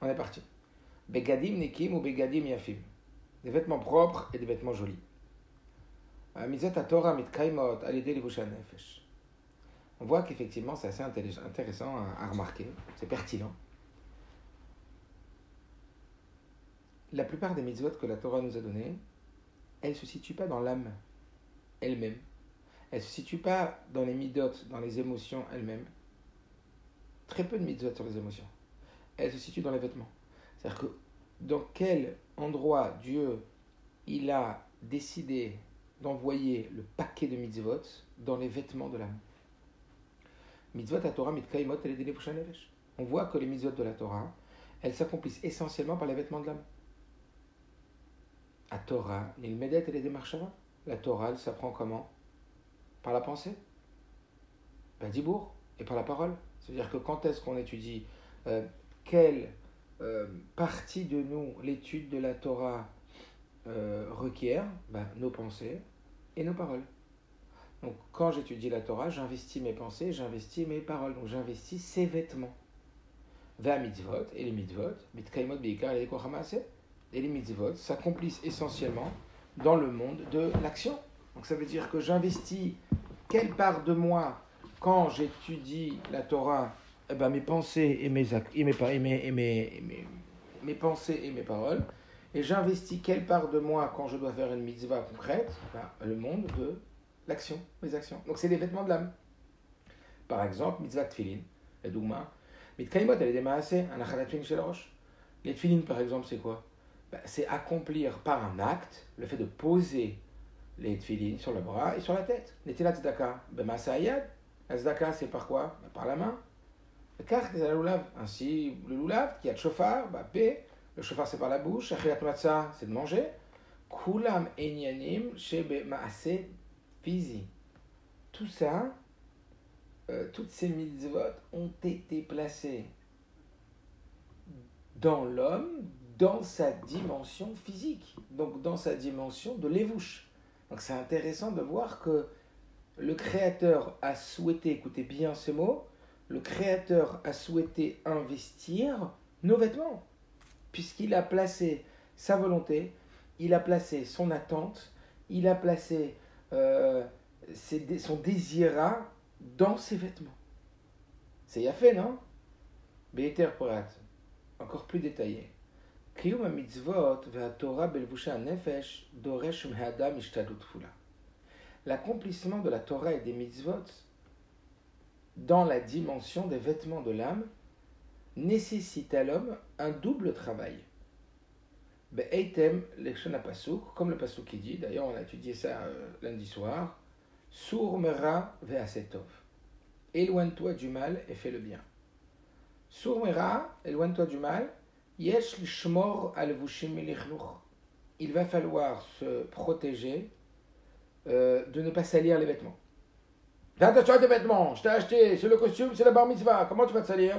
On est parti. Begadim nekim ou begadim yafim. Des vêtements propres et des vêtements jolis. Mitzvot Torah mitkaimot alidei livusha nefesh. On voit qu'effectivement c'est assez intéressant à remarquer, c'est pertinent. La plupart des mitzvot que la Torah nous a données, elles ne se situent pas dans l'âme elle-même. Elles ne se situent pas dans les midot, dans les émotions elles-mêmes. Très peu de mitzvot sur les émotions. Elles se situent dans les vêtements. C'est-à-dire que dans quel endroit Dieu il a décidé d'envoyer le paquet de mitzvot dans les vêtements de l'âme. Mitzvot à Torah mitkaimot alidei livusha nefesh. On voit que les mitzvot de la Torah, elles s'accomplissent essentiellement par les vêtements de l'âme. À Torah, nilmedet alidei marshava. La Torah, elle s'apprend comment? Par la pensée, dibour, et par la parole. C'est-à-dire que quand est-ce qu'on étudie quelle partie de nous l'étude de la Torah requiert? Nos pensées et nos paroles. Donc quand j'étudie la Torah, j'investis mes pensées, j'investis mes paroles. Donc j'investis ces vêtements. Va mitzvot, et les mitzvot, mitkaimot beikar et les mitzvot s'accomplissent essentiellement dans le monde de l'action. Donc ça veut dire que j'investis quelle part de moi quand j'étudie la Torah, mes pensées et mes pensées et mes paroles, et j'investis quelle part de moi quand je dois faire une mitzvah concrète, le monde de l'action, mes actions. Donc c'est les vêtements de l'âme. Par exemple, mitzvah tfilin, le dougma, mitkaimot elle est démassée, un achalat tfilin shel rosh. Les tfilin par exemple c'est quoi? C'est accomplir par un acte le fait de poser les tfilin sur le bras et sur la tête. Netilat tzedaka, b'maaseh hayad. La tzedaka c'est par quoi? Par la main. Ainsi le lulav qui a le shofar, le shofar c'est par la bouche, achilat matzah c'est de manger. Kulam enyanim shebe maaseh fizi. Tout ça, toutes ces mitzvot ont été placées dans l'homme, dans sa dimension physique, donc dans sa dimension de lévouche. Donc c'est intéressant de voir que le Créateur a souhaité, écoutez bien ces mots, le Créateur a souhaité investir nos vêtements, puisqu'il a placé sa volonté, il a placé son attente, il a placé son désira dans ses vêtements. C'est yafé, non? Be'eter porat, encore plus détaillé. Kiyum ha-mitzvot ve'ha-Torah belvusha nefesh doresh me'adam ishtadlut tfula. L'accomplissement de la Torah et des mitzvot dans la dimension des vêtements de l'âme nécessite à l'homme un double travail. Be'eitem leshon pasuk, comme le pasuk qui dit, d'ailleurs on a étudié ça lundi soir, Sour mera ve'asetov. Éloigne-toi du mal et fais le bien. Sour mera, éloigne-toi du mal. Yesh lishmor al-vushim milichluch. Il va falloir se protéger de ne pas salir les vêtements. Fais attention à tes vêtements, je t'ai acheté, c'est le costume, c'est la bar mitzvah, comment tu vas te salir?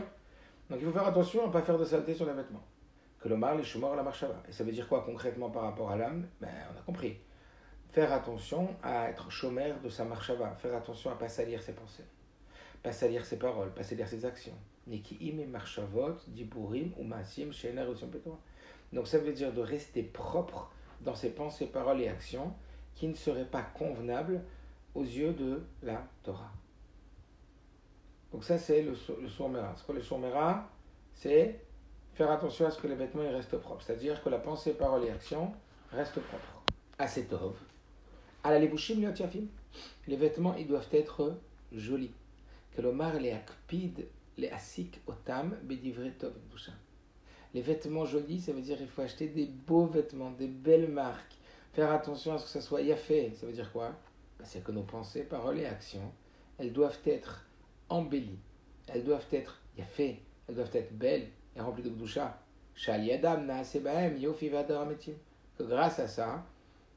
Donc il faut faire attention à ne pas faire de saleté sur les vêtements. Que l'omar lishmor la marshava. Et ça veut dire quoi concrètement par rapport à l'âme? On a compris. Faire attention à être chômeur de sa marshava, faire attention à ne pas salir ses pensées, pas salir ses paroles, pas salir ses actions. Nekiim et marshavot, diburim ou maasim, she'ener ou petora. Donc ça veut dire de rester propre dans ses pensées, paroles et actions qui ne seraient pas convenables aux yeux de la Torah. Donc ça c'est le sourmera. Ce que le sourmera, c'est faire attention à ce que les vêtements ils restent propres, c'est-à-dire que la pensée, parole et action restent propres. Asetov. À la levushim liot yafim. Les vêtements ils doivent être jolis. Que l'omar les akpid les asik otam bedivre tov boucha. Les vêtements jolis, ça veut dire qu'il faut acheter des beaux vêtements, des belles marques. Faire attention à ce que ça soit yafé. Ça veut dire quoi? C'est que nos pensées, paroles et actions, elles doivent être embellies. Elles doivent être yafé. Elles doivent être belles et remplies de boucha. Shal yadam naase bahem yofi vadar ametim. Que grâce à ça,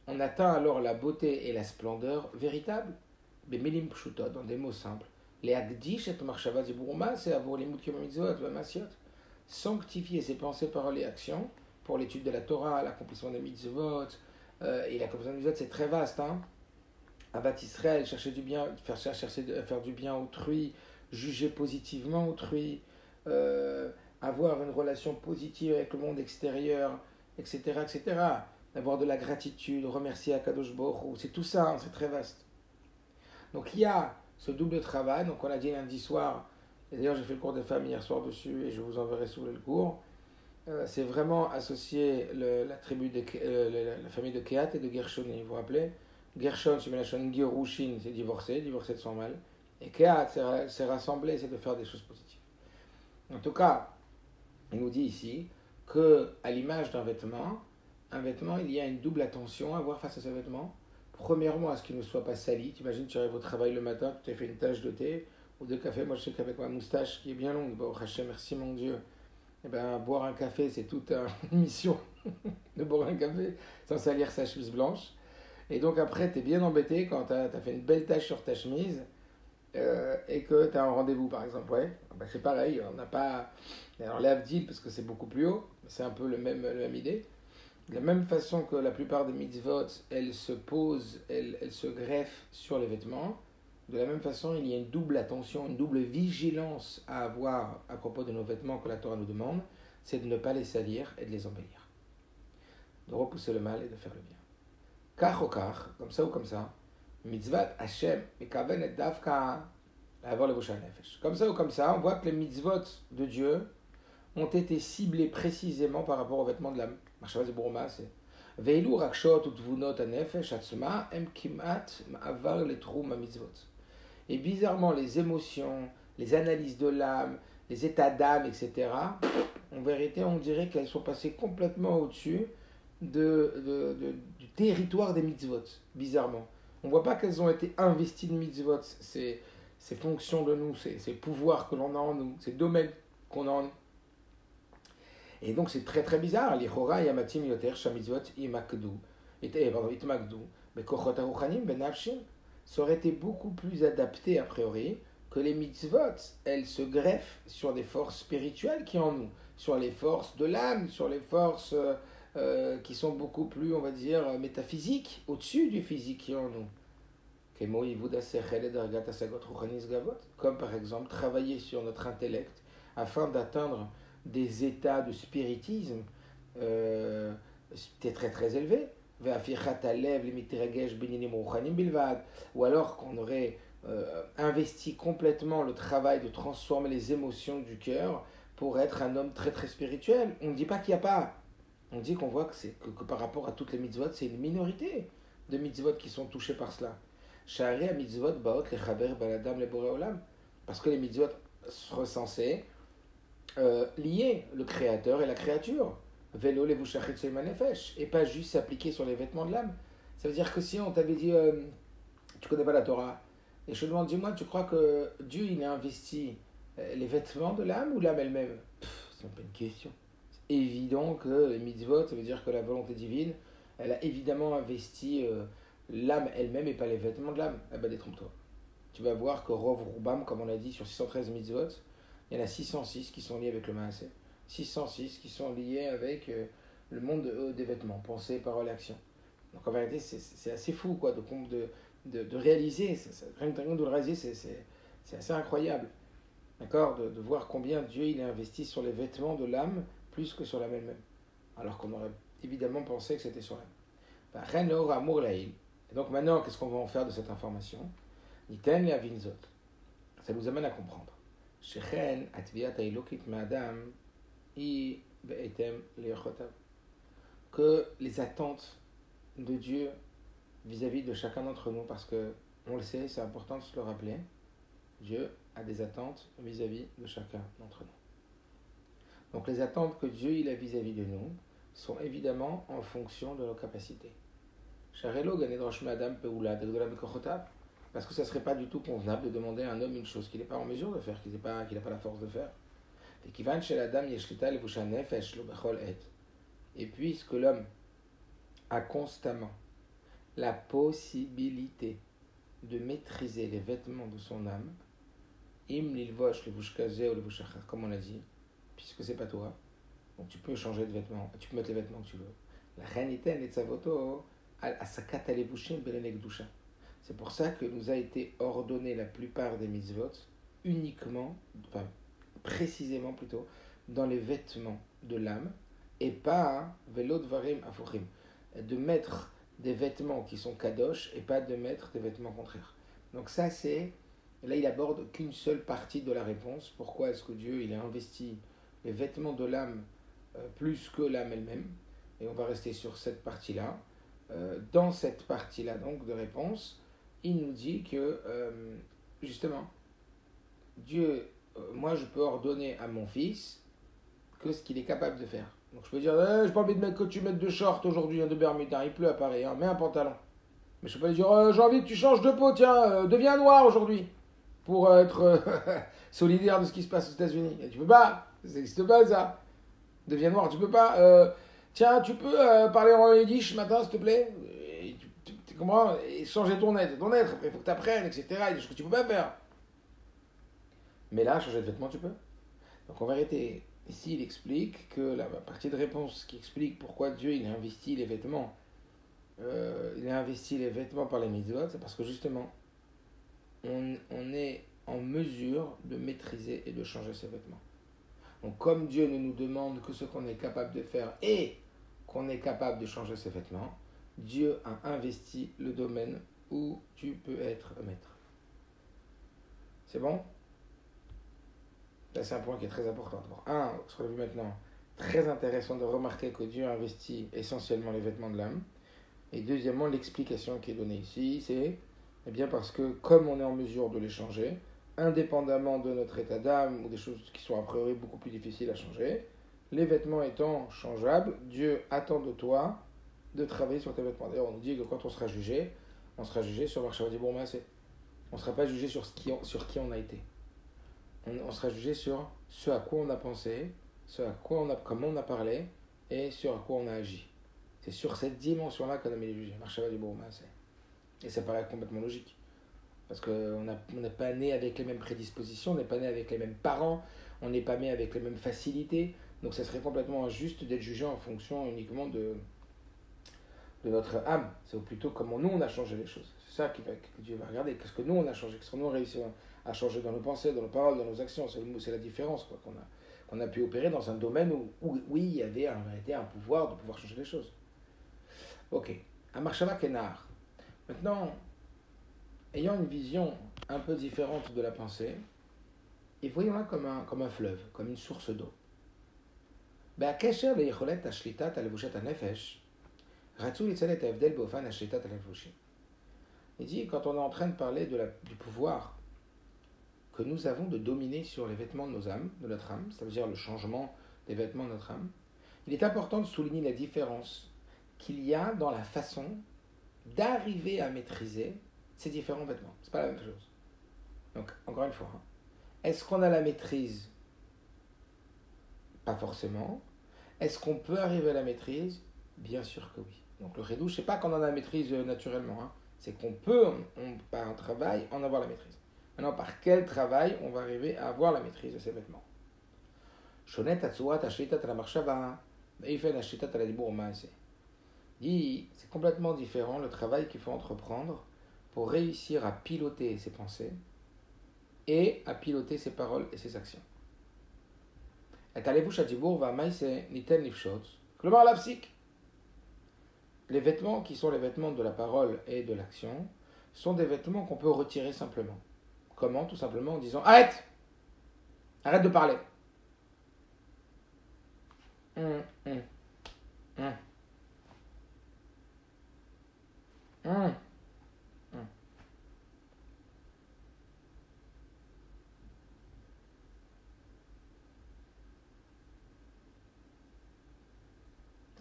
on atteint alors la beauté et la splendeur véritable. Bemelim pshutot, dans des mots simples. Les agdish et marshava ziburuma, c'est avoir les moutkim mitzvot, masiot. Sanctifier ses pensées, paroles et actions pour l'étude de la Torah, l'accomplissement des mitzvot, et l'accomplissement des mitzvot, c'est très vaste. Avat Israël, chercher du bien, faire du bien à autrui, juger positivement autrui, avoir une relation positive avec le monde extérieur, etc., etc., d'avoir de la gratitude, remercier Akadosh Baruch Hu, c'est tout ça, hein, c'est très vaste. Donc il y a ce double travail, donc on a dit lundi soir, et d'ailleurs j'ai fait le cours des femmes hier soir dessus, et je vous enverrai sous le cours, c'est vraiment associer la tribu la famille de Kehat et de Gershoni, vous vous rappelez. Gershon, chez Melachon, Gerushin, c'est divorcé de son mal, et Kehat, c'est rassembler, c'est de faire des choses positives. En tout cas, il nous dit ici que, à l'image d'un vêtement, un vêtement, il y a une double attention à avoir face à ce vêtement. Premièrement, à ce qu'il ne soit pas sali. Tu imagines, tu arrives au travail le matin, tu t'es fait une tache de thé ou de café. Moi, je sais qu'avec ma moustache qui est bien longue, bon, Hachem, merci mon Dieu, eh ben, boire un café, c'est toute une mission de boire un café sans salir sa chemise blanche. Et donc après, tu es bien embêté quand tu as fait une belle tache sur ta chemise et que tu as un rendez-vous, par exemple. Ouais, ben, c'est pareil, on n'a pas... Alors l'Avdil, parce que c'est beaucoup plus haut, c'est un peu la même idée. De la même façon que la plupart des mitzvot, elles se posent, elles se greffent sur les vêtements, de la même façon, il y a une double attention, une double vigilance à avoir à propos de nos vêtements que la Torah nous demande, c'est de ne pas les salir et de les embellir. De repousser le mal et de faire le bien. Kach ou kach, comme ça ou comme ça, mitzvot Hashem, mekaven et davka, avoir le bouche à nefesh. Comme ça ou comme ça, on voit que les mitzvot de Dieu ont été ciblés précisément par rapport aux vêtements de l'âme. Marshava Zebourma, c'est Veilu rakshot ou tvunot anefesh atzma em kimat ma'avar les troum mitzvot. Et bizarrement, les émotions, les analyses de l'âme, les états d'âme, etc., en vérité, on dirait qu'elles sont passées complètement au-dessus du territoire des mitzvot, bizarrement. On ne voit pas qu'elles ont été investies de mitzvot, ces fonctions de nous, ces pouvoirs que l'on a en nous, ces domaines qu'on a en nous. Et donc c'est très très bizarre. L'Ichora yamatim yoter shamitzvot imakdu, itmakdu, bekochot haruchanim benafshim. Ça aurait été beaucoup plus adapté a priori que les mitzvot. Elles se greffent sur des forces spirituelles qui en nous, sur les forces de l'âme, sur les forces qui sont beaucoup plus, on va dire, métaphysiques, au-dessus du physique qui en nous. Comme par exemple travailler sur notre intellect afin d'atteindre des états de spiritisme très très très élevés, ou alors qu'on aurait investi complètement le travail de transformer les émotions du cœur pour être un homme très très spirituel. On ne dit pas qu'il n'y a pas, on dit qu'on voit que par rapport à toutes les mitzvot, c'est une minorité de mitzvot qui sont touchés par cela. Parce que les mitzvot sont censés lier le créateur et la créature, vélo les et pas juste s'appliquer sur les vêtements de l'âme. Ça veut dire que si on t'avait dit tu connais pas la Torah, et je te demande, dis-moi, tu crois que Dieu il a investi les vêtements de l'âme ou l'âme elle-même? C'est même pas une question. C'est évident que les mitzvot, ça veut dire que la volonté divine, elle a évidemment investi l'âme elle-même et pas les vêtements de l'âme. Eh ben détrompe-toi. Tu vas voir que Rov Rubam, comme on l'a dit sur 613 mitzvot, il y en a 606 qui sont liés avec le Maaseh. 606 qui sont liés avec le monde des vêtements, pensée, parole, action. Donc en vérité, c'est assez fou quoi, de réaliser. Rien que de le réaliser, c'est assez incroyable. D'accord, de voir combien Dieu il a investi sur les vêtements de l'âme plus que sur l'âme elle-même. Alors qu'on aurait évidemment pensé que c'était sur l'âme. Et donc maintenant, qu'est-ce qu'on va en faire de cette information? Niten et avinzot. Ça nous amène à comprendre. Shechen atviat hailokit ma'adam i be'etem le'ochotav. Que les attentes de Dieu vis-à-vis de chacun d'entre nous, parce que on le sait, c'est important de se le rappeler, Dieu a des attentes vis-à-vis de chacun d'entre nous. Donc les attentes que Dieu il a vis-à-vis de nous sont évidemment en fonction de nos capacités. Sharelo ganedrosh ma'adam pe'ula degdola be'kochotav. Parce que ça ne serait pas du tout convenable de demander à un homme une chose qu'il n'est pas en mesure de faire, qu'il n'a pas la force de faire. Et puisque l'homme a constamment la possibilité de maîtriser les vêtements de son âme, comme on l'a dit, puisque c'est pas toi, donc tu peux changer de vêtements, tu peux mettre les vêtements que tu veux. La reine c'est pour ça que nous a été ordonné la plupart des mitzvot uniquement, enfin précisément plutôt, dans les vêtements de l'âme et pas velot varim afuchim, de mettre des vêtements qui sont kadosh et pas de mettre des vêtements contraires. Donc ça c'est, là il aborde qu'une seule partie de la réponse. Pourquoi est-ce que Dieu il a investi les vêtements de l'âme plus que l'âme elle-même? Et on va rester sur cette partie-là. Dans cette partie-là donc de réponse, il nous dit que justement, Dieu, moi je peux ordonner à mon fils que ce qu'il est capable de faire. Donc je peux dire, j'ai pas envie de mettre que tu mettes de short aujourd'hui, de bermuda, il pleut à Paris, mets un pantalon. Mais je peux pas lui dire, j'ai envie que tu changes de peau, tiens, deviens noir aujourd'hui, pour être solidaire de ce qui se passe aux États-Unis. Et tu peux pas, ça n'existe pas ça. Deviens noir, tu peux pas. Tiens, tu peux parler en yiddish ce matin, s'il te plaît? Tu comprends? Et changer ton être, il faut que tu apprennes, etc. Il y a des choses que tu peux pas faire. Mais là, changer de vêtements, tu peux. Donc en vérité, ici, il explique que la partie de réponse qui explique pourquoi Dieu il a investi les vêtements, par les mitzvot, c'est parce que justement, on est en mesure de maîtriser et de changer ses vêtements. Donc comme Dieu ne nous demande que ce qu'on est capable de faire et qu'on est capable de changer ses vêtements, Dieu a investi le domaine où tu peux être maître. C'est bon? Là, c'est un point qui est très important. Ce qu'on a vu maintenant, très intéressant de remarquer que Dieu a investi essentiellement les vêtements de l'âme. Et deuxièmement, l'explication qui est donnée ici, c'est bien parce que comme on est en mesure de les changer, indépendamment de notre état d'âme ou des choses qui sont a priori beaucoup plus difficiles à changer, les vêtements étant changeables, Dieu attend de toi de travailler sur tes vêtements. D'ailleurs, on nous dit que quand on sera jugé sur Marshava Dibour Maaseh. On ne sera pas jugé sur qui on a été. On sera jugé sur ce à quoi on a pensé, comment on a parlé et sur à quoi on a agi. C'est sur cette dimension-là qu'on a mis les jugés. Marshava Dibour Maaseh. Et ça paraît complètement logique. Parce qu'on n'est pas né avec les mêmes prédispositions, on n'est pas né avec les mêmes parents, on n'est pas né avec les mêmes facilités. Donc ça serait complètement injuste d'être jugé en fonction uniquement de notre âme. C'est plutôt comment nous on a changé les choses. C'est ça que Dieu va regarder. Qu'est-ce que nous on a changé? Qu'est-ce que nous on a réussi à changer dans nos pensées, dans nos paroles, dans nos actions? C'est la différence quoi, qu'on a pu opérer dans un domaine où oui, il y avait en vérité un pouvoir de pouvoir changer les choses. Ok. Amarshava Kenar. Maintenant, ayant une vision un peu différente de la pensée, et voyons-la comme un fleuve, comme une source d'eau. Il dit, quand on est en train de parler du pouvoir que nous avons de dominer sur les vêtements de notre âme, ça veut dire le changement des vêtements de notre âme, il est important de souligner la différence qu'il y a dans la façon d'arriver à maîtriser ces différents vêtements. C'est pas la même chose. Donc, encore une fois, est-ce qu'on a la maîtrise? Pas forcément. Est-ce qu'on peut arriver à la maîtrise? Bien sûr que oui. Donc le redouche, c'est pas qu'on en a la maîtrise naturellement, c'est qu'on peut, par un travail, en avoir la maîtrise. Maintenant, par quel travail on va arriver à avoir la maîtrise de ces vêtements? Dit, c'est complètement différent le travail qu'il faut entreprendre pour réussir à piloter ses pensées et à piloter ses paroles et ses actions. Les vêtements qui sont les vêtements de la parole et de l'action sont des vêtements qu'on peut retirer simplement. Comment? Tout simplement en disant arrête! Arrête de parler.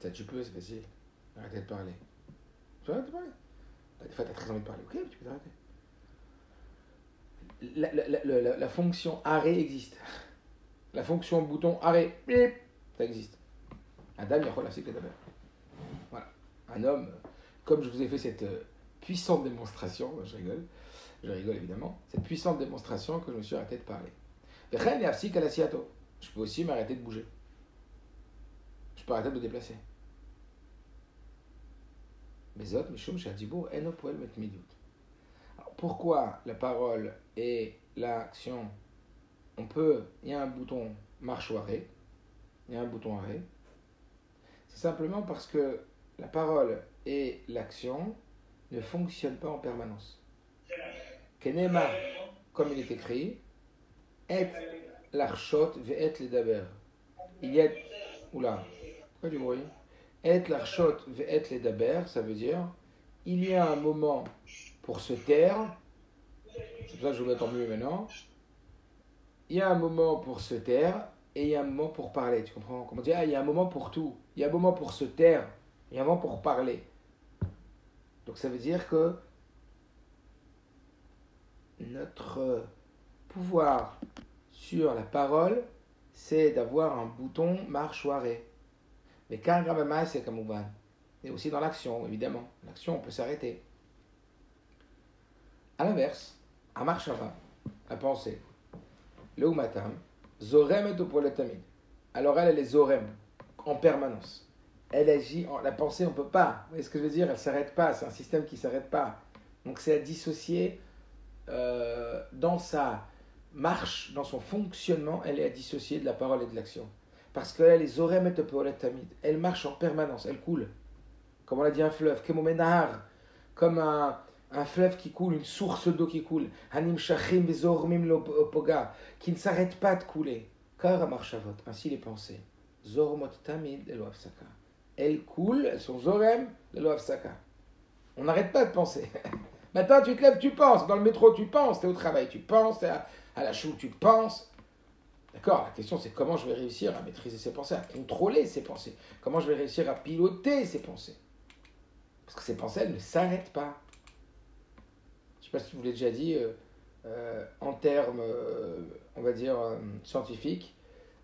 Ça, tu peux, c'est facile. Arrêtez de parler. Tu arrêtes de parler. Des fois, tu as très envie de parler. Ok, tu peux t'arrêter. La fonction arrêt existe. La fonction bouton arrêt, ça existe. Adam, il y a la cycle d'Adam. Voilà. Un homme, comme je vous ai fait cette puissante démonstration, je rigole évidemment, cette puissante démonstration que je me suis arrêté de parler. Je peux aussi m'arrêter de bouger. Je peux arrêter de me déplacer. Alors, pourquoi la parole et l'action, il y a un bouton marche ou arrêt, il y a un bouton arrêt. C'est simplement parce que la parole et l'action ne fonctionnent pas en permanence. Kenema, comme il est écrit, et l'archot ve'et ledaber. Il y a. Oula, pourquoi du bruit? Et l'archot ve'et ledaber, ça veut dire il y a un moment pour se taire. C'est pour ça que je vais mettre en mieux maintenant. Il y a un moment pour se taire et il y a un moment pour parler. Tu comprends? Comment dire? Il y a un moment pour tout. Il y a un moment pour se taire. Il y a un moment pour parler. Donc ça veut dire que notre pouvoir sur la parole, c'est d'avoir un bouton marche ou arrêt. Mais quand Gramama, c'est comme Ouban. Et aussi dans l'action, évidemment. L'action, on peut s'arrêter. À l'inverse, à marchava, à penser, le umatam, zorem et topoletamid. Alors elle est zorem, en permanence. Elle agit, la pensée, on ne peut pas. Vous voyez ce que je veux dire? Elle ne s'arrête pas, c'est un système qui ne s'arrête pas. Donc c'est à dissocier dans sa marche, dans son fonctionnement, elle est à dissocier de la parole et de l'action. Parce qu'elle est zorem et topoletamid. Elle marche en permanence, elle coule. Comme on l'a dit, un fleuve, kemomenahar, comme un fleuve qui coule, une source d'eau qui coule, hanim shachim bezormim lopoga, qui ne s'arrête pas de couler. Car marchavot, ainsi les pensées, zormot tamid elo afsaka. Elles coulent, elles sont zorem elo afsaka. On n'arrête pas de penser. Maintenant, tu te lèves, tu penses. Dans le métro, tu penses. Tu es au travail, tu penses. Tu es à la choule, tu penses. D'accord? La question, c'est comment je vais réussir à maîtriser ces pensées, à contrôler ces pensées. Comment je vais réussir à piloter ces pensées. Parce que ces pensées, elles ne s'arrêtent pas. Je ne sais pas si je vous l'ai déjà dit, en termes, on va dire, scientifiques,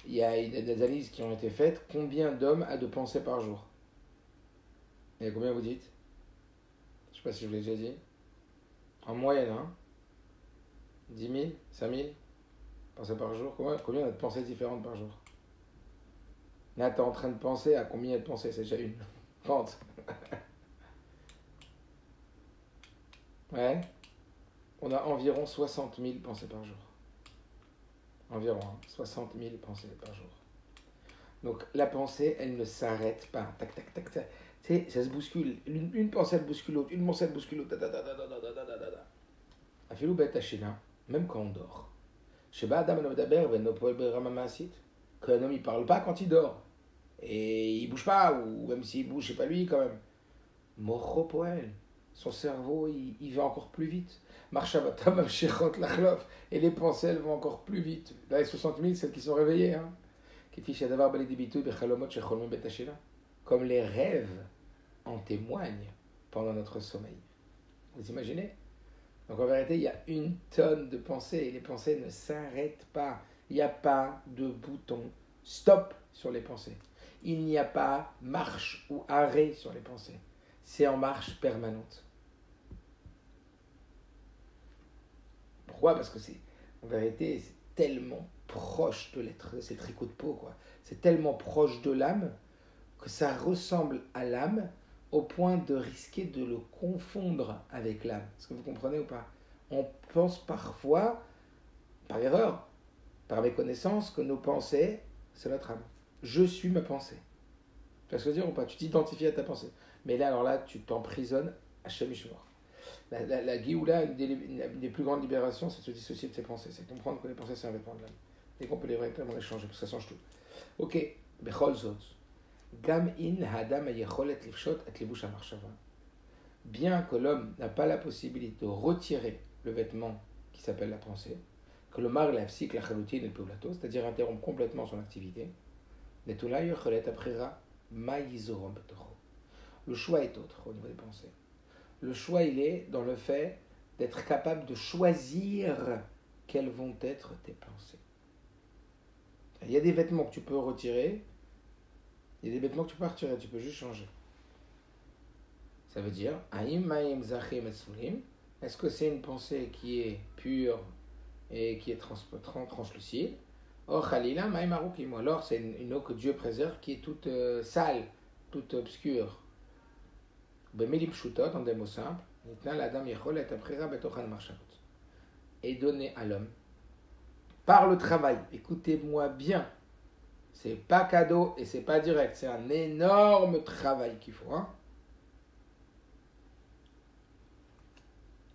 il y a des analyses qui ont été faites. Combien d'hommes a de pensées par jour? Et combien vous dites? Je ne sais pas si je vous l'ai déjà dit. En moyenne, hein? 10 000, 5 000 pensées par jour. Combien on a de pensées différentes par jour? Là, tu es en train de penser à combien il y a de pensées? C'est déjà une. 30. Ouais. On a environ 60 000 pensées par jour. Environ, hein, 60 000 pensées par jour. Donc la pensée, elle ne s'arrête pas. Tac, tac, tac, tac. Tu sais, ça se bouscule. Une pensée, elle bouscule l'autre. Une pensée, elle bouscule l'autre. Afilou bet hashina, même quand on dort. Sheba adam no medaber venopol berama maasit. Qu'un homme, il parle pas quand il dort. Et il bouge pas, ou même s'il bouge, c'est pas lui quand même. Mocho poel. Son cerveau, il va encore plus vite. Marshavatam shechot lachlof. Et les pensées, elles vont encore plus vite. Là, les 60 000, celles qui sont réveillées. Hein. Comme les rêves en témoignent pendant notre sommeil. Vous imaginez? Donc en vérité, il y a une tonne de pensées et les pensées ne s'arrêtent pas. Il n'y a pas de bouton stop sur les pensées. Il n'y a pas marche ou arrêt sur les pensées. C'est en marche permanente. Pourquoi? Parce que c'est, en vérité, c'est tellement proche de l'être, c'est tricot de peau, quoi. C'est tellement proche de l'âme que ça ressemble à l'âme au point de risquer de le confondre avec l'âme. Est-ce que vous comprenez ou pas? On pense parfois, par erreur, par méconnaissance, que nos pensées, c'est notre âme. Je suis ma pensée. Tu vois ce que je veux dire ou pas? Tu t'identifies à ta pensée. Mais là, alors là, tu t'emprisonnes à Shemishmor. La Géoula, une des plus grandes libérations, c'est de se dissocier de ses pensées. C'est comprendre que les pensées, c'est un vêtement de l'âme. Et qu'on peut les vraiment échanger, parce que ça change tout. Ok, Bechol Zot. Gam in hadam yecholet lifshot et levush hamarshava. Bien que l'homme n'a pas la possibilité de retirer le vêtement qui s'appelle la pensée, que le mar l'afsik la chalutin et le peulato, c'est-à-dire interrompre complètement son activité, netula yecholet aprira ma yizorom betocho. Le choix est autre au niveau des pensées. Le choix, il est dans le fait d'être capable de choisir quelles vont être tes pensées. Il y a des vêtements que tu peux retirer, il y a des vêtements que tu peux retirer, tu peux juste changer. Ça veut dire, est-ce que c'est une pensée qui est pure et qui est translucide? Or, alors c'est une eau que Dieu préserve qui est toute sale, toute obscure. Dans des mots simples, et donner à l'homme, par le travail, écoutez-moi bien, C'est pas cadeau et c'est pas direct. C'est un énorme travail qu'il faut. Hein,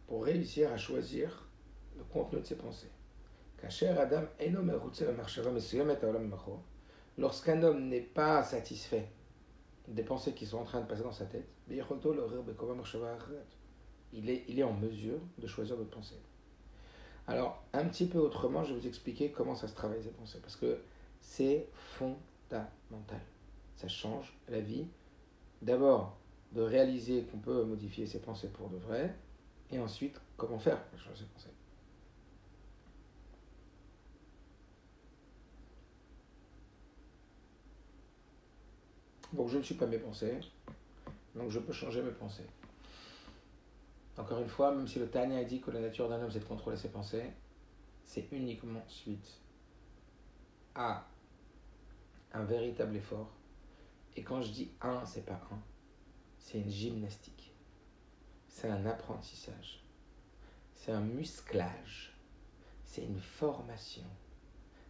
pour réussir à choisir le contenu de ses pensées. Lorsqu'un homme n'est pas satisfait des pensées qui sont en train de passer dans sa tête, il est en mesure de choisir d'autres pensées. Alors, un petit peu autrement, je vais vous expliquer comment ça se travaille ces pensées, parce que c'est fondamental. Ça change la vie. D'abord, de réaliser qu'on peut modifier ses pensées pour de vrai, et ensuite, comment faire pour changer ses pensées. Donc, je ne suis pas mes pensées, donc je peux changer mes pensées. Encore une fois, même si le Tanya dit que la nature d'un homme c'est de contrôler ses pensées, c'est uniquement suite à un véritable effort. Et quand je dis un, c'est pas un, c'est une gymnastique, c'est un apprentissage, c'est un musclage, c'est une formation,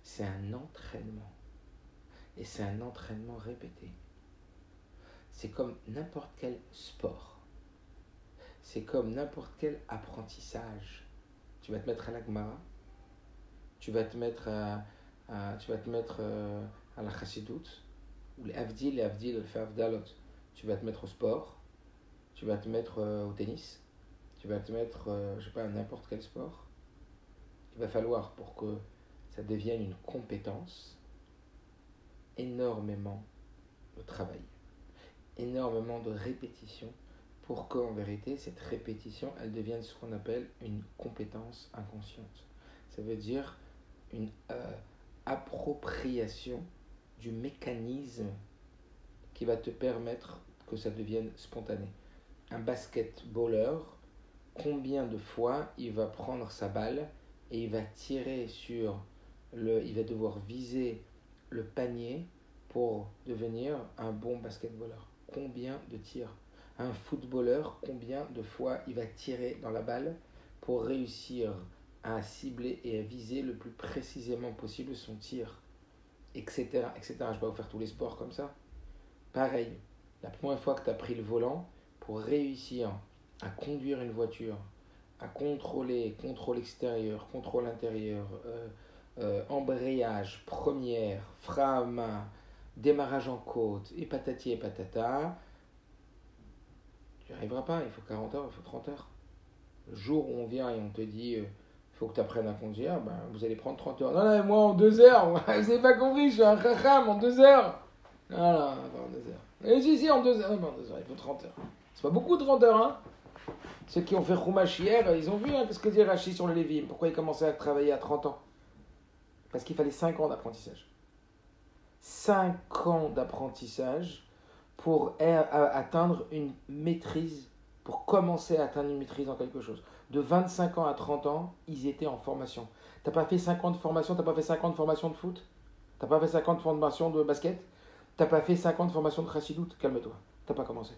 c'est un entraînement. Et c'est un entraînement répété. C'est comme n'importe quel sport. C'est comme n'importe quel apprentissage. Tu vas te mettre à la Gemara, tu vas te mettre à la Chassidut, ou les Avdil, le fait Avdalot. Tu vas te mettre au sport, tu vas te mettre au tennis, tu vas te mettre, je sais pas, à n'importe quel sport. Il va falloir, pour que ça devienne une compétence, énormément de travail, énormément de répétition, pour qu'en vérité, cette répétition, elle devienne ce qu'on appelle une compétence inconsciente. Ça veut dire une appropriation du mécanisme qui va te permettre que ça devienne spontané. Un basketballeur, combien de fois il va prendre sa balle et il va tirer il va devoir viser le panier pour devenir un bon basketballeur. Combien de tirs? Un footballeur, combien de fois il va tirer dans la balle pour réussir à cibler et à viser le plus précisément possible son tir, etc., etc. Je ne vais pas vous faire tous les sports comme ça. Pareil, la première fois que tu as pris le volant, pour réussir à conduire une voiture, à contrôler contrôle extérieur, contrôle intérieur, embrayage, première, frein à main, démarrage en côte, et patati et patata, tu n'y arriveras pas, il faut 40 heures, il faut 30 heures. Le jour où on vient et on te dit il faut que tu apprennes à conduire, ben, vous allez prendre 30 heures. Non, non, moi en 2 heures, vous n'avez pas compris, je suis un chacham en 2 heures. Non, non, pas en 2 heures. Et si, en 2 heures, non, en 2 heures, il faut 30 heures. C'est pas beaucoup 30 heures, hein. Ceux qui ont fait Chumash hier, ils ont vu hein, qu'est-ce que dit Rashi sur le Lévim. Pourquoi il commençait à travailler à 30 ans? Parce qu'il fallait 5 ans d'apprentissage. 5 ans d'apprentissage pour atteindre une maîtrise, pour commencer à atteindre une maîtrise dans quelque chose. De 25 ans à 30 ans, ils étaient en formation. T'as pas fait 5 ans de formation, t'as pas fait 5 ans de formation de foot, t'as pas fait 5 ans de formation de basket, t'as pas fait 5 ans de formation de chassidout, calme-toi, t'as pas commencé.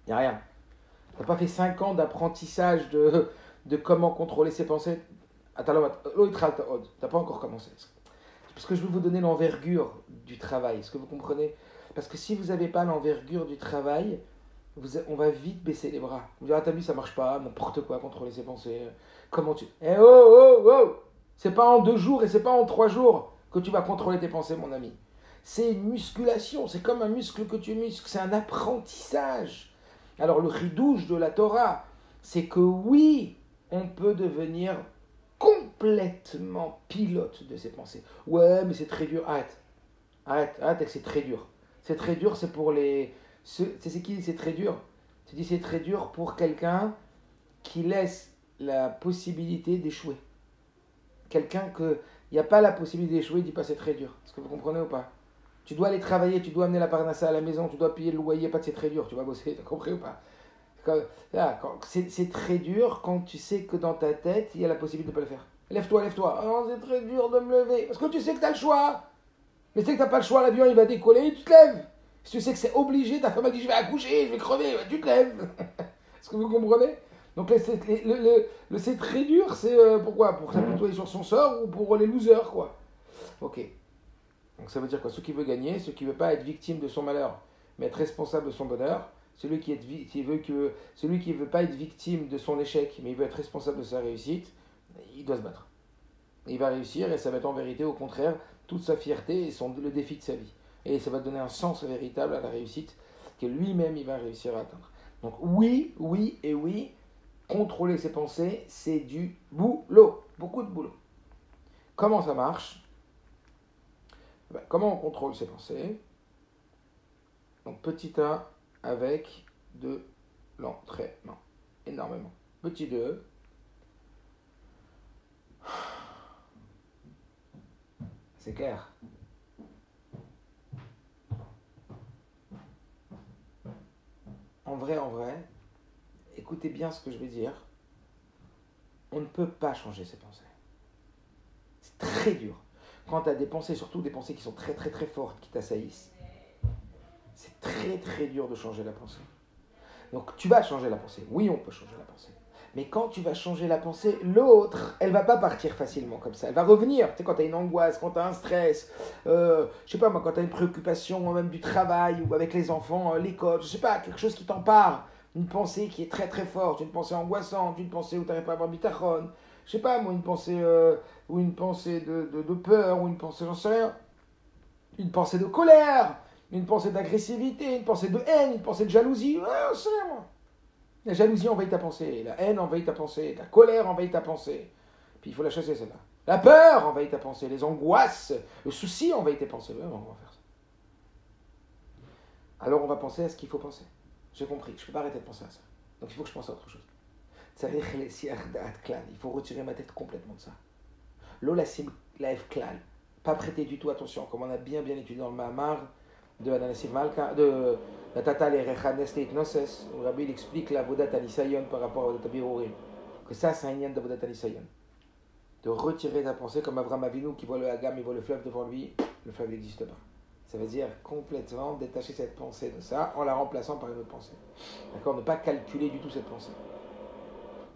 Y a rien. T'as pas fait 5 ans d'apprentissage de comment contrôler ses pensées. T'as pas encore commencé. Parce que je veux vous donner l'envergure du travail. Est-ce que vous comprenez? Parce que si vous n'avez pas l'envergure du travail, on va vite baisser les bras. Vous direz, ah, t'as vu, ça marche pas, n'importe quoi, contrôler ses pensées. Comment tu... Eh oh, oh, oh! C'est pas en 2 jours et c'est pas en 3 jours que tu vas contrôler tes pensées, mon ami. C'est une musculation, c'est comme un muscle que tu muscles, c'est un apprentissage. Alors le chidouche de la Torah, c'est que oui, on peut devenir complètement pilote de ses pensées. Ouais, mais c'est très dur. Arrête, c'est très dur. C'est très dur, c'est pour les... C'est qui dit c'est très dur? Tu dis c'est très dur pour quelqu'un qui laisse la possibilité d'échouer. Quelqu'un qu'il n'y a pas la possibilité d'échouer, il dit pas c'est très dur. Est-ce que vous comprenez ou pas? Tu dois aller travailler, tu dois amener la parnassa à la maison, tu dois payer le loyer, pas de c'est très dur, tu vas bosser, t'as compris ou pas? C'est très dur quand tu sais que dans ta tête, il y a la possibilité de ne pas le faire. Lève-toi. Oh, c'est très dur de me lever. Parce que tu sais que tu as le choix. Mais tu sais que tu n'as pas le choix, l'avion il va décoller, tu te lèves. Si tu sais que c'est obligé, ta femme a dit je vais accoucher, je vais crever, tu te lèves. Est-ce que vous comprenez? Donc c'est très dur, c'est pourquoi? Pour s'apitoyer sur son sort ou pour les losers, quoi. Ok. Donc ça veut dire quoi? Celui qui veut gagner, celui qui ne veut pas être victime de son malheur, mais être responsable de son bonheur, celui qui ne veut pas être victime de son échec, mais il veut être responsable de sa réussite, il doit se battre. Il va réussir et ça va être en vérité, au contraire, toute sa fierté et le défi de sa vie. Et ça va donner un sens véritable à la réussite que lui-même il va réussir à atteindre. Donc oui, oui et oui, contrôler ses pensées, c'est du boulot, beaucoup de boulot. Comment ça marche? Comment on contrôle ses pensées? Donc petit 1 avec de l'entraînement, énormément. Petit 2, c'est clair. En vrai, écoutez bien ce que je vais dire. On ne peut pas changer ses pensées. C'est très dur. Quand tu as des pensées, surtout des pensées qui sont très très très fortes, qui t'assaillissent, c'est très très dur de changer la pensée. Donc tu vas changer la pensée. Oui, on peut changer la pensée. Mais quand tu vas changer la pensée, l'autre, elle va pas partir facilement comme ça. Elle va revenir. Tu sais, quand tu as une angoisse, quand tu as un stress, je sais pas moi, quand tu as une préoccupation, même du travail ou avec les enfants, l'école, je sais pas, quelque chose qui t'empare, une pensée qui est très très forte, une pensée angoissante, une pensée où tu n'arrives pas à avoir bitachon, je sais pas moi, une pensée ou une pensée de peur, ou une pensée, j'en sais rien, une pensée de colère, une pensée d'agressivité, une pensée de haine, une pensée de jalousie, ouais, j'en sais rien moi. La jalousie envahit ta pensée, la haine envahit ta pensée, la colère envahit ta pensée. Puis il faut la chasser celle-là. La peur envahit ta pensée, les angoisses, le souci envahit tes pensées. Ouais, on va faire ça. Alors on va penser à ce qu'il faut penser. J'ai compris, je ne peux pas arrêter de penser à ça. Donc il faut que je pense à autre chose. Il faut retirer ma tête complètement de ça. Lola sim laef klal. Pas prêter du tout attention, comme on a bien étudié dans le Mahamar de Ananasim Malka, de la Tata Lerechanes Leitnoses, où Rabbi explique la Vodat Anisayon par rapport à Vodat Birurim. Que ça, c'est un lien de Vodat Anisayon. De retirer ta pensée comme Avraham Avinu qui voit le Hagam, il voit le fleuve devant lui, le fleuve n'existe pas. Ça veut dire complètement détacher cette pensée de ça en la remplaçant par une autre pensée. D'accord? Ne pas calculer du tout cette pensée.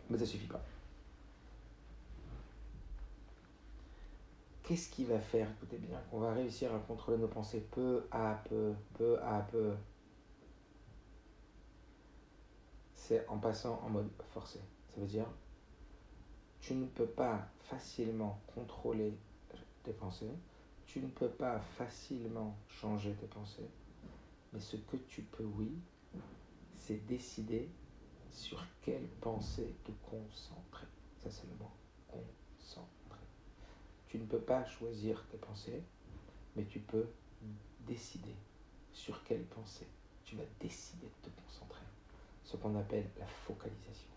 Mais ça ne suffit pas. Qu'est-ce qui va faire, écoutez bien, qu'on va réussir à contrôler nos pensées peu à peu, peu à peu? C'est en passant en mode forcé. Ça veut dire, tu ne peux pas facilement contrôler tes pensées, tu ne peux pas facilement changer tes pensées, mais ce que tu peux, oui, c'est décider sur quelle pensée te concentrer. Ça, c'est le mot, concentrer. Tu ne peux pas choisir tes pensées, mais tu peux décider sur quelle pensée tu vas décider de te concentrer. Ce qu'on appelle la focalisation.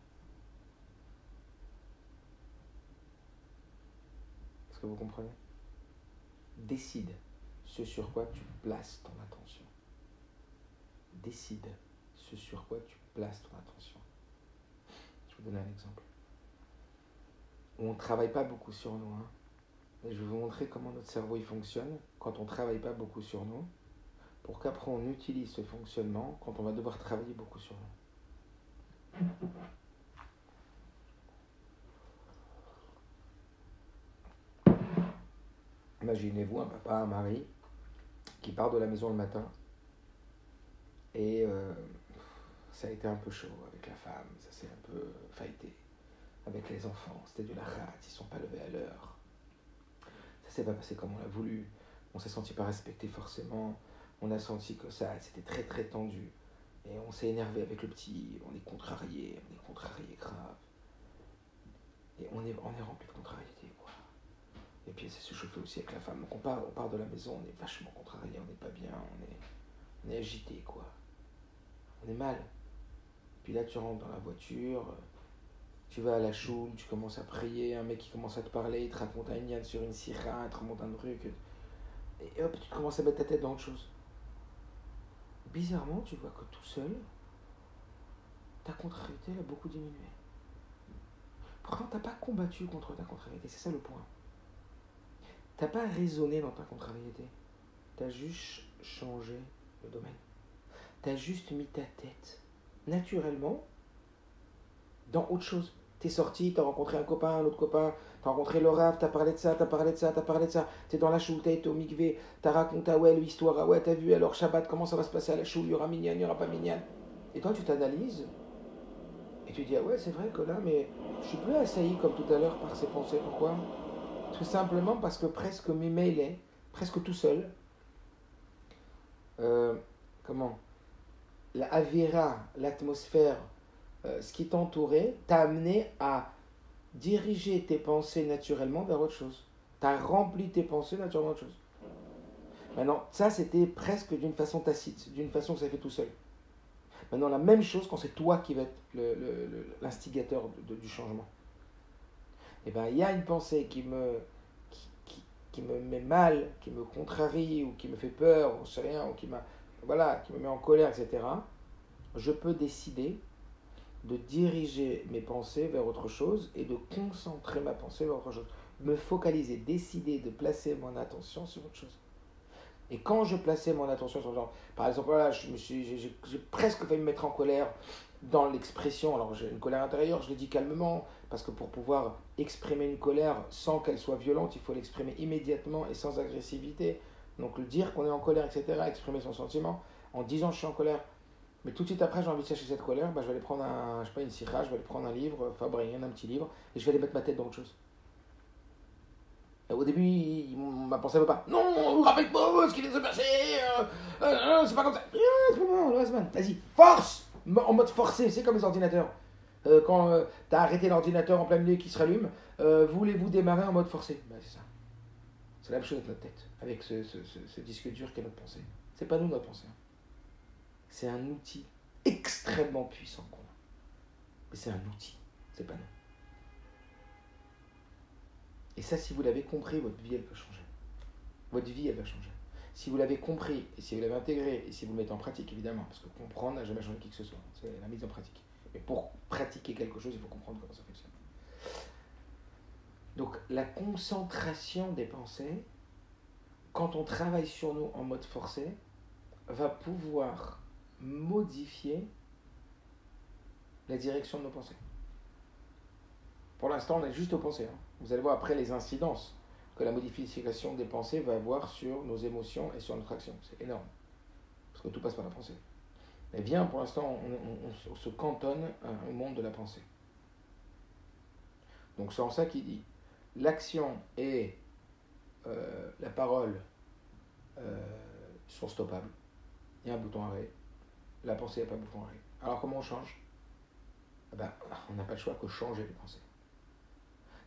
Est-ce que vous comprenez? Décide ce sur quoi tu places ton attention. Décide ce sur quoi tu places ton attention. Je vais vous donner un exemple. On ne travaille pas beaucoup sur nous. Et je vais vous montrer comment notre cerveau il fonctionne quand on ne travaille pas beaucoup sur nous, pour qu'après on utilise ce fonctionnement quand on va devoir travailler beaucoup sur nous. Imaginez-vous un papa, un mari qui part de la maison le matin et ça a été un peu chaud avec la femme, ça s'est un peu fighté avec les enfants, c'était du larat, ils ne sont pas levés à l'heure. Ça s'est pas passé comme on l'a voulu, on s'est senti pas respecté forcément, on a senti que ça, c'était très très tendu et on s'est énervé avec le petit, on est contrarié grave et on est rempli de contrariété quoi. Et puis c'est se chauffer aussi avec la femme. Donc on part de la maison, on est vachement contrarié, on n'est pas bien, on est agité quoi. On est mal. Puis là tu rentres dans la voiture, tu vas à la choule, tu commences à prier, un mec qui commence à te parler, il te raconte un ignan sur une sirah, il te remonte un truc. Et hop, tu commences à mettre ta tête dans autre chose. Bizarrement, tu vois que tout seul, ta contrariété elle a beaucoup diminué. Pourtant, tu n'as pas combattu contre ta contrariété, c'est ça le point. Tu n'as pas raisonné dans ta contrariété. Tu as juste changé le domaine. Tu as juste mis ta tête naturellement dans autre chose. T'es sorti, t'as rencontré un copain, un autre copain, t'as rencontré le Rav, t'as parlé de ça, t'as parlé de ça, t'as parlé de ça. T'es dans la choule, t'es au mikvé, t'as raconté, ah ouais, l'histoire, ah ouais, t'as vu alors Shabbat, comment ça va se passer à la choule, il y aura minyan, il n'y aura pas minyan. Et toi, tu t'analyses et tu dis, ah ouais, c'est vrai que là, mais je suis plus assailli comme tout à l'heure par ces pensées. Pourquoi? Tout simplement parce que presque mes mails est, presque tout seul, euh, comment la Avira, l'atmosphère, ce qui t'entourait, t'a amené à diriger tes pensées naturellement vers autre chose. T'as rempli tes pensées naturellement autre chose. Maintenant, ça c'était presque d'une façon tacite, d'une façon que ça fait tout seul. Maintenant, la même chose quand c'est toi qui vas être l'instigateur du changement. Eh bien, il y a une pensée qui me met mal, qui me contrarie, ou qui me fait peur, ou je sais rien, ou qui me met en colère, etc. Je peux décider de diriger mes pensées vers autre chose et de concentrer ma pensée vers autre chose. Me focaliser, décider de placer mon attention sur autre chose. Et quand je plaçais mon attention sur genre, par exemple, voilà, j'ai presque failli me mettre en colère dans l'expression. Alors j'ai une colère intérieure, je le dis calmement, parce que pour pouvoir exprimer une colère sans qu'elle soit violente, il faut l'exprimer immédiatement et sans agressivité. Donc le dire qu'on est en colère, etc., exprimer son sentiment en disant je suis en colère. Mais tout de suite après, j'ai envie de chercher cette colère, je vais aller prendre je sais pas, une sikha, je vais aller prendre un livre, Fabrienne, un petit livre, et je vais aller mettre ma tête dans autre chose. Au début, ma pensée ne veut pas. Non, vous rappelez pas ce qui vient de se passer. C'est pas comme ça. Vas-y, force en mode forcé, c'est comme les ordinateurs. Quand tu as arrêté l'ordinateur en plein milieu qui se rallume, voulez-vous démarrer en mode forcé? C'est ça. C'est la même chose avec notre tête, avec ce disque dur qu'est notre pensée. C'est pas nous notre pensée. C'est un outil extrêmement puissant qu'on a. Mais c'est un outil, c'est pas nous. Et ça, si vous l'avez compris, votre vie, elle peut changer. Votre vie, elle va changer. Si vous l'avez compris, et si vous l'avez intégré, et si vous le mettez en pratique, évidemment, parce que comprendre n'a jamais changé qui que ce soit. C'est la mise en pratique. Mais pour pratiquer quelque chose, il faut comprendre comment ça fonctionne. Donc, la concentration des pensées, quand on travaille sur nous en mode forcé, va pouvoir modifier la direction de nos pensées. Pour l'instant, on est juste aux pensées. Vous allez voir après les incidences que la modification des pensées va avoir sur nos émotions et sur notre action. C'est énorme. Parce que tout passe par la pensée. Mais bien, pour l'instant, on se cantonne au monde de la pensée. Donc c'est en ça qu'il dit l'action et la parole sont stoppables. Il y a un bouton arrêt. La pensée, il n'y a pas de bouton arrêt. Alors comment on change? On n'a pas le choix que changer les pensées.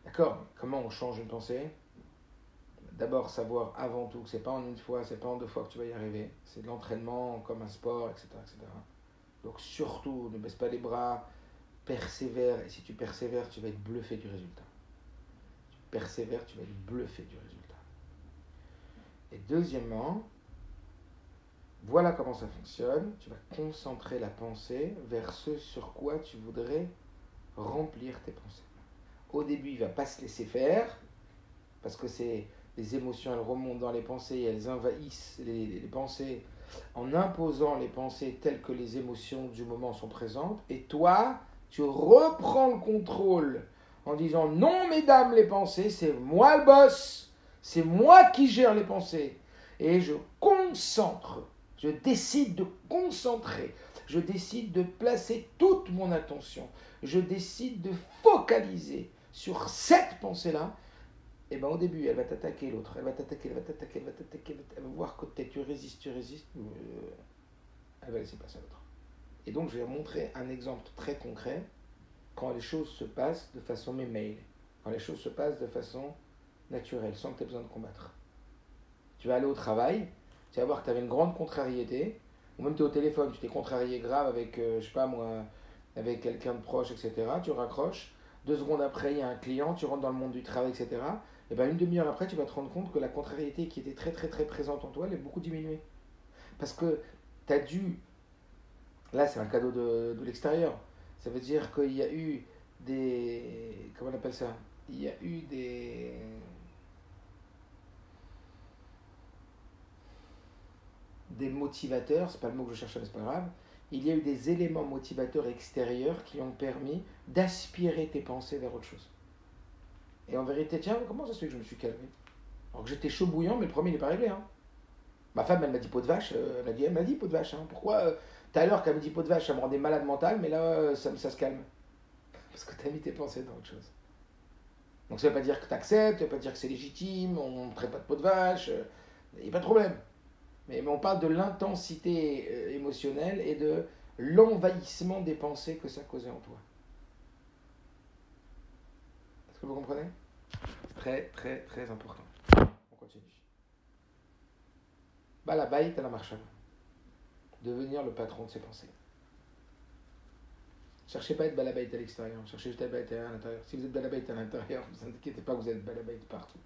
D'accord? Comment on change une pensée? D'abord, savoir avant tout que c'est pas en une fois, c'est pas en deux fois que tu vas y arriver. C'est de l'entraînement comme un sport, etc., etc. Donc surtout, ne baisse pas les bras, persévère. Et si tu persévères, tu vas être bluffé du résultat. Tu persévères, tu vas être bluffé du résultat. Et deuxièmement, voilà comment ça fonctionne. Tu vas concentrer la pensée vers ce sur quoi tu voudrais remplir tes pensées. Au début, il ne va pas se laisser faire, parce que les émotions, elles remontent dans les pensées, elles envahissent les pensées en imposant les pensées telles que les émotions du moment sont présentes. Et toi, tu reprends le contrôle en disant non, mesdames, les pensées, c'est moi le boss, c'est moi qui gère les pensées. Et je concentre, je décide de concentrer, je décide de placer toute mon attention, je décide de focaliser sur cette pensée-là. Et au début, elle va t'attaquer, l'autre, elle va t'attaquer, elle va voir que tu résistes, elle va laisser passer l'autre. Et donc, je vais montrer un exemple très concret quand les choses se passent de façon mémail, quand les choses se passent de façon naturelle, sans que tu aies besoin de combattre. Tu vas aller au travail, tu vas voir que tu avais une grande contrariété, ou même tu es au téléphone, tu t'es contrarié grave avec, avec quelqu'un de proche, etc. Tu raccroches, 2 secondes après, il y a un client, tu rentres dans le monde du travail, etc. Et une demi-heure après, tu vas te rendre compte que la contrariété qui était très très très présente en toi, elle est beaucoup diminuée. Parce que tu as dû, là c'est un cadeau de l'extérieur, ça veut dire qu'il y a eu des, comment on appelle ça? Il y a eu des motivateurs, c'est pas le mot que je cherchais mais c'est pas grave, il y a eu des éléments motivateurs extérieurs qui ont permis d'aspirer tes pensées vers autre chose. Et en vérité, tiens, comment ça se fait que je me suis calmé? Alors que j'étais chaud bouillant, mais le premier, il n'est pas réglé. Hein. Ma femme, elle m'a dit peau de vache. Elle m'a dit peau de vache. Hein. Pourquoi tout à l'heure, qu'elle me dit peau de vache, ça me rendait malade mental, mais là, ça se calme. Parce que tu as mis tes pensées dans autre chose. Donc ça ne veut pas dire que tu acceptes, ça ne veut pas dire que c'est légitime, on ne traite pas de peau de vache, il n'y a pas de problème. Mais on parle de l'intensité émotionnelle et de l'envahissement des pensées que ça causait en toi. Est-ce que vous comprenez? C'est très, très, très important. On continue. Balabait à la marche. Devenir le patron de ses pensées. Cherchez pas à être balabait à l'extérieur, cherchez juste à être balabait à l'intérieur. Si vous êtes balabait à l'intérieur, ne vous inquiétez pas que vous êtes balabait partout.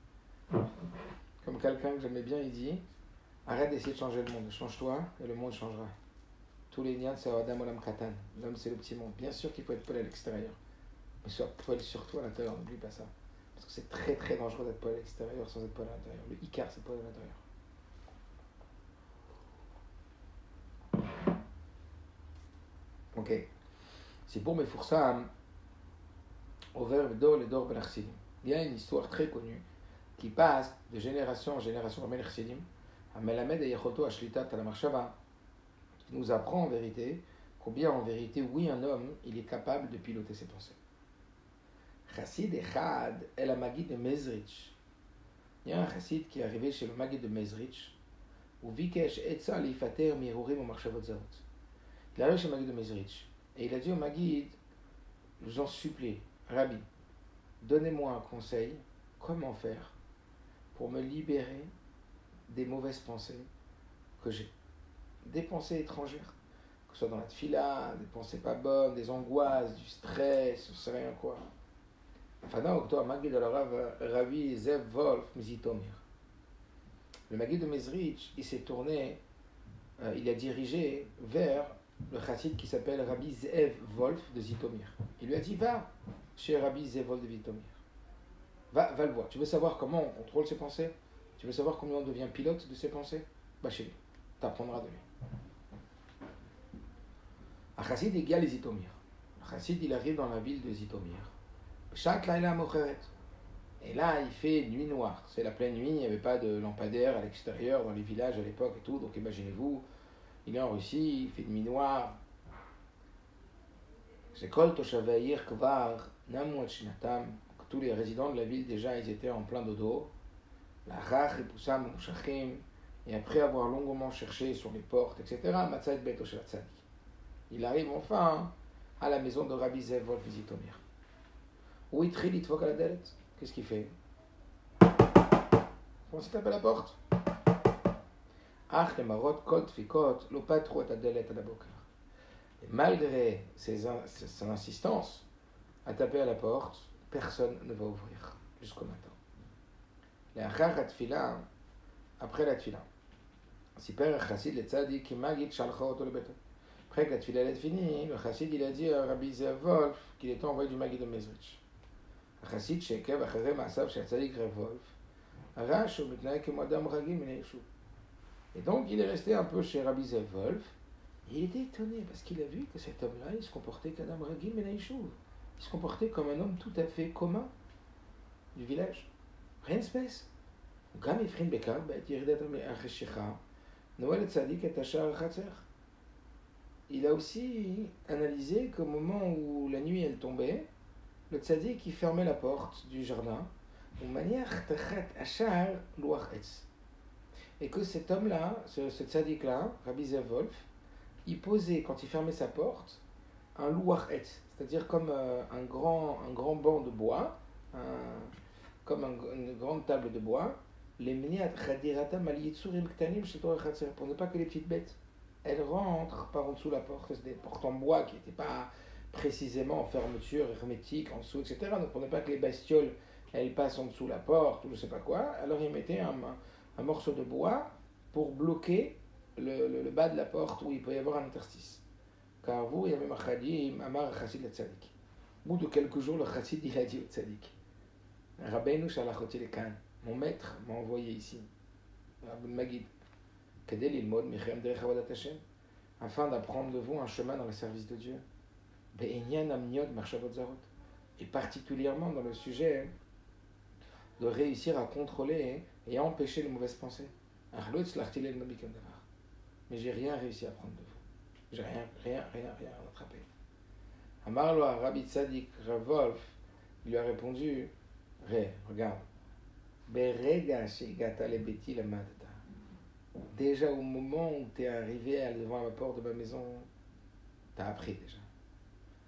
Comme quelqu'un que j'aimais bien, il dit, arrête d'essayer de changer le monde, change-toi et le monde changera. Tous les nians, c'est Adam Olam Katan. L'homme, c'est le petit monde. Bien sûr qu'il faut être poil à l'extérieur, mais sois poil surtout à l'intérieur, n'oublie pas ça. Parce que c'est très très dangereux d'être poil à l'extérieur sans être poil à l'intérieur. Le Icar, c'est poil à l'intérieur. Ok. C'est pour Mefursam, au verbe d'or et d'or ben Arsidim. Il y a une histoire très connue qui passe de génération en génération ben Arsidim, à Melamed et Yechoto à Shlitat à la Marshava, qui nous apprend en vérité combien en vérité, oui, un homme, il est capable de piloter ses pensées. Chassid Echad est la Maguide de Mezrich. Il y a un chassid qui est arrivé chez le Maguide de Mezrich, où Vikesh Etza Lifater Mirurim au Marshavot Zaot. Il est arrivé chez le Maguide de Mezrich. Et il a dit au Maguide, j'en supplie, Rabbi, donnez-moi un conseil, comment faire pour me libérer des mauvaises pensées que j'ai. Des pensées étrangères, que ce soit dans la tfila, des pensées pas bonnes, des angoisses, du stress, je ne sais rien quoi. Enfin, non, toi, Maguide de la Rabbi Zev Wolf Mizitomir. Le Maguide de Mezrich, il s'est tourné, il a dirigé vers le chassid qui s'appelle Rabbi Zev Wolf de Zitomir. Il lui a dit, va chez Rabbi Zev Wolf de Zitomir. Va le voir. Tu veux savoir comment on contrôle ses pensées? Tu veux savoir comment on devient pilote de ses pensées? Va chez lui. Tu apprendras de lui. Un chassid égale Zitomir. Un chassid, il arrive dans la ville de Zitomir. Chaque laïla mocheret. Et là, il fait nuit noire. C'est la pleine nuit, il n'y avait pas de lampadaire à l'extérieur, dans les villages à l'époque et tout. Donc imaginez-vous, il est en Russie, il fait nuit noire. C'est Kol Toshavayir Kvar Namuat Shinatam. Tous les résidents de la ville, déjà, ils étaient en plein dodo. La Rach et Poussam Mouchachim. Et après avoir longuement cherché sur les portes, etc., Matzah et Beto Shel Tzadik. Il arrive enfin à la maison de Rabbi Zev Wolf Zitomir. Où il trille, il te à la dette. Qu'est-ce qu'il fait? Comment s'il tape à la porte? Ach, les marottes, kol tfikot, lo pas trop à delet à la boca. Et malgré son insistance à taper à la porte, personne ne va ouvrir jusqu'au matin. Les achar à tfila, après la tfila. Si père chassid le tzadi qui magit shalcha oto le beto. Après que la tfila est finie, le chassid il a dit à Rabbi Zev Wolf qu'il était envoyé du Magid de Mezrich. החסיד שעקב אחרי מעשיו של הצדיק רב וולף, ראה שהוא מתנהג כמו אדם רגיל מן היישוב. Et donc il est resté un peu chez Rabbi Zev Wolf, et il était étonné parce qu'il a vu que cet homme-là, il se comportait qu'Adam Ragil min hayishuv. Il se comportait comme un homme tout à fait commun du village. Rien de spécial. גם הבחין בכך בעת ירידת החשיכה, נועל הצדיק את השער החצר. Il a aussi analysé qu'au moment où la nuit elle tombait, le tzaddik qui fermait la porte du jardin, et que cet homme-là, ce tzaddik-là, Rabbi Zev Wolf, il posait, quand il fermait sa porte, un louach etz, c'est-à-dire comme un grand banc de bois, comme une grande table de bois, pour ne pas que les petites bêtes, elles rentrent par en dessous de la porte, c'est des portes en bois qui n'étaient pas précisément en fermeture hermétique en dessous, etc. Donc pour ne pas que les bestioles elles passent en dessous de la porte ou je ne sais pas quoi, alors ils mettaient un morceau de bois pour bloquer le bas de la porte où il peut y avoir un interstice. Car vous, il y avait un khadim, Amar Chassid le Tzadik. Au bout de quelques jours, le Chassid il a dit au Tzadik, Rabbeinu shalachoti lekan, mon maître m'a envoyé ici, Rabbi Magid, Kadel ilmod michem derech avodat Hashem, afin d'apprendre de vous un chemin dans le service de Dieu. Et particulièrement dans le sujet de réussir à contrôler et à empêcher les mauvaises pensées. Mais j'ai rien réussi à prendre de vous. J'ai rien attrapé. Amarlo à Rabbi Tzadik Ravolf, il lui a répondu, regarde, déjà au moment où tu es arrivé devant la porte de ma maison, tu as appris déjà.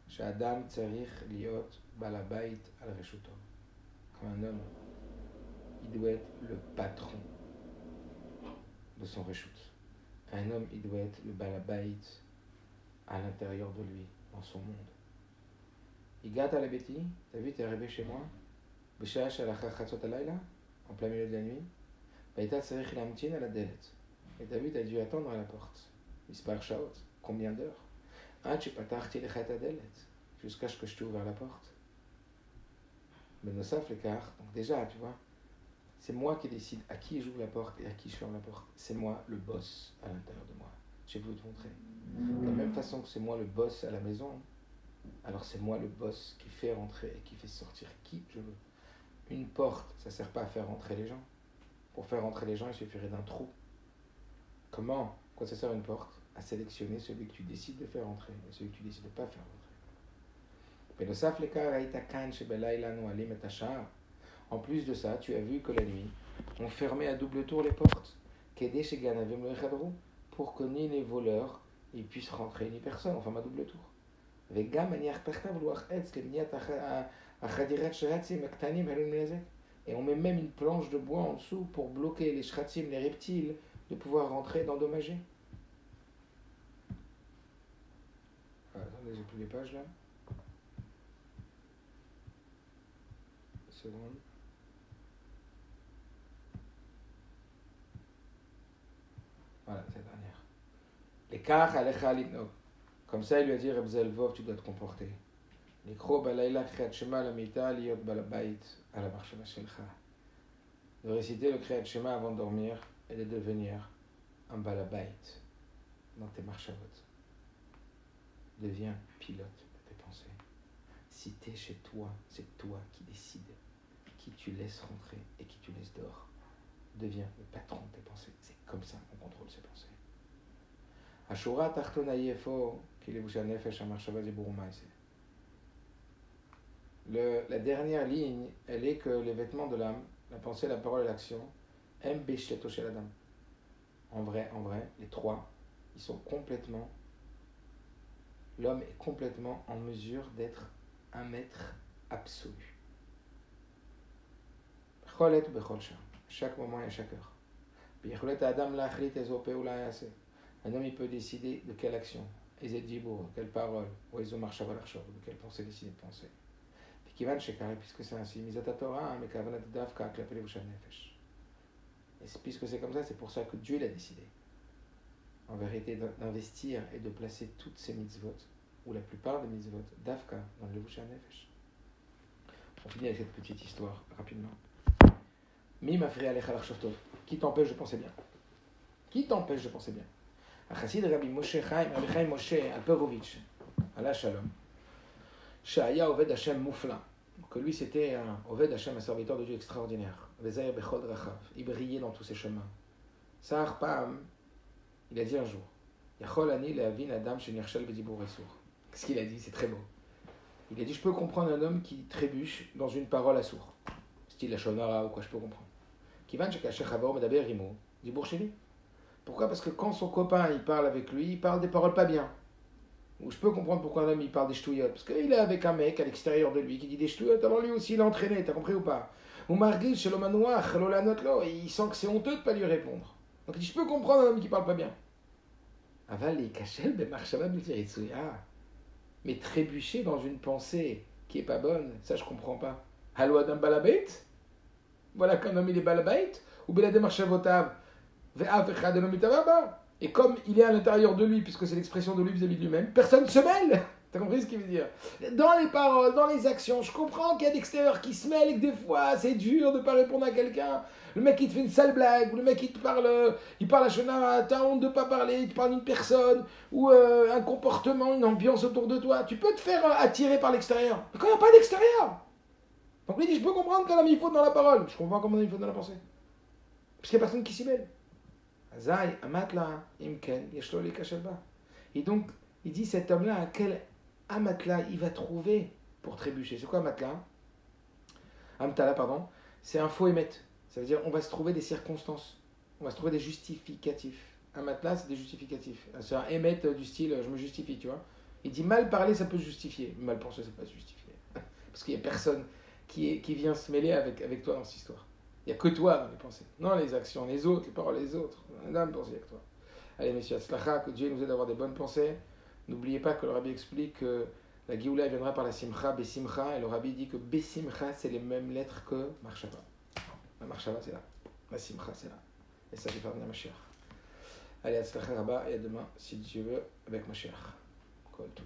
Shadam tsarich liot balabait al reshuto. Comme un homme, il doit être le patron de son reshut. Un homme, il doit être le balabait à l'intérieur de lui, dans son monde. Igat al beti, t'as vu, t'es arrivé chez moi, b'shash al chatzot alayla, en plein milieu de la nuit, baïta tsarich lamtin al adelet. Et t'as vu, t'as dû attendre à la porte. Mispar shaot, combien d'heures? Jusqu'à ce que je t'ai ouvert la porte. Mais Nosaf l'écart, donc déjà, tu vois, c'est moi qui décide à qui j'ouvre la porte et à qui je ferme la porte. C'est moi le boss à l'intérieur de moi. J'ai voulu te montrer. De la même façon que c'est moi le boss à la maison, alors c'est moi le boss qui fait rentrer et qui fait sortir qui je veux. Une porte, ça ne sert pas à faire rentrer les gens. Pour faire rentrer les gens, il suffirait d'un trou. Comment? Quoi ça sert une porte? À sélectionner celui que tu décides de faire entrer et celui que tu décides de ne pas faire entrer. En plus de ça, tu as vu que la nuit, on fermait à double tour les portes pour que ni les voleurs ils puissent rentrer, ni personne, enfin à double tour. Et on met même une planche de bois en dessous pour bloquer les shratim, les reptiles, de pouvoir rentrer, d'endommager. Attendez, j'ai plus les pages là. Une seconde. Voilà, c'est la dernière. Les kach alecha litnog. Comme ça, il lui a dit, Reb Zelvov, tu dois te comporter. Likro balayla kriyat shema la mita liot balabait à la marshava shelcha. De réciter le kriyat shema avant de dormir et de devenir un balabait dans tes marshavot. Deviens pilote de tes pensées. Si tu es chez toi, c'est toi qui décides qui tu laisses rentrer et qui tu laisses dehors. Deviens le patron de tes pensées. C'est comme ça qu'on contrôle ses pensées. Ashura tachtona yefo kilevusha nefesh amarshava ziburumaise. La dernière ligne, elle est que les vêtements de l'âme, la pensée, la parole et l'action, aiment bishleto shel adam. En vrai, les trois, ils sont complètement. L'homme est complètement en mesure d'être un maître absolu. Cholet ou bechol shah, chaque moment et à chaque heure. Un homme il peut décider de quelle action, de quelle parole, de quelle pensée décider de penser. Puisque c'est ainsi, et puisque c'est comme ça, c'est pour ça que Dieu l'a décidé. En vérité, d'investir et de placer toutes ces mitzvot, ou la plupart des mitzvot, d'Afka, dans le Levush HaNefesh. On finit avec cette petite histoire, rapidement. Mi mafri alecha lachshov tov. Qui t'empêche de penser bien? Qui t'empêche de penser bien? Chassid Rabbi Chaim Moshe Alperovitch, Allah Shalom, Shaya Oved Hashem Moufla, que lui c'était un Oved Hashem, un serviteur de Dieu extraordinaire. Vezayer Bechod Rachav, il brillait dans tous ses chemins. Sahar Pam, il a dit un jour, Yachol Ani Leavin Adam Shenirshel Bedibur Esur. Qu'est-ce qu'il a dit? C'est très beau. Il a dit, je peux comprendre un homme qui trébuche dans une parole à sourd. Style la Shonara ou quoi, je peux comprendre. Kivan Shekasher Chavor Medaber Imo, Dibur Sheli. Pourquoi? Parce que quand son copain il parle avec lui, il parle des paroles pas bien. Ou je peux comprendre pourquoi un homme il parle des ch'touillottes. Parce qu'il est avec un mec à l'extérieur de lui qui dit des ch'touillottes, alors lui aussi il est entraîné, t'as compris ou pas? Ou Margil, chez l'homme noir, il sent que c'est honteux de ne pas lui répondre. Donc il dit, je peux comprendre un homme qui parle pas bien. Aval et Kachel, ben Marshava Biltiritsuya. Mais trébucher dans une pensée qui est pas bonne, ça je comprends pas. Halo Adam Balabait? Voilà qu'un homme il est Balabait? Ou Belade Marshavotav? Et comme il est à l'intérieur de lui, puisque c'est l'expression de lui vis-à-vis de lui-même, personne ne se mêle. T'as compris ce qu'il veut dire? Dans les paroles, dans les actions, je comprends qu'il y a d'extérieur qui se mêlent et que des fois c'est dur de ne pas répondre à quelqu'un. Le mec il te fait une sale blague, ou le mec il te parle, il parle à Shona, t'as honte de ne pas parler, il te parle d'une personne, ou un comportement, une ambiance autour de toi. Tu peux te faire attirer par l'extérieur. Mais quand il n'y a pas d'extérieur. Donc lui dit, je peux comprendre quand il faut dans la parole, je comprends comment il faut dans la pensée. Parce qu'il n'y a personne qui s'y mêle. Azaï, amatla, imken, yeshlo li kashelba. Et donc, il dit cet homme-là, à quel amatla il va trouver pour trébucher? C'est quoi amatla? Amtala, pardon. C'est un faux émet. Ça veut dire on va se trouver des circonstances. On va se trouver des justificatifs. Un matelas, c'est des justificatifs. C'est un émet du style je me justifie, tu vois. Il dit mal parler, ça peut se justifier. Mal penser, ça peut pas se justifier. Parce qu'il n'y a personne qui vient se mêler avec toi dans cette histoire. Il n'y a que toi dans les pensées. Non, les actions, les autres, les paroles, les autres. L'âme pense avec toi. Allez, messieurs, Aslacha, que Dieu nous aide à avoir des bonnes pensées. N'oubliez pas que le Rabbi explique que la Géoula viendra par la Simcha, Bessimcha, et le Rabbi dit que Bessimcha, c'est les mêmes lettres que Marshava. La Marshava, c'est là. La Simcha, c'est là. Et ça, je vais faire venir Mashiach. Allez, Aslacha Rabba, et à demain, si Dieu veut, avec Mashiach. Kol Tov.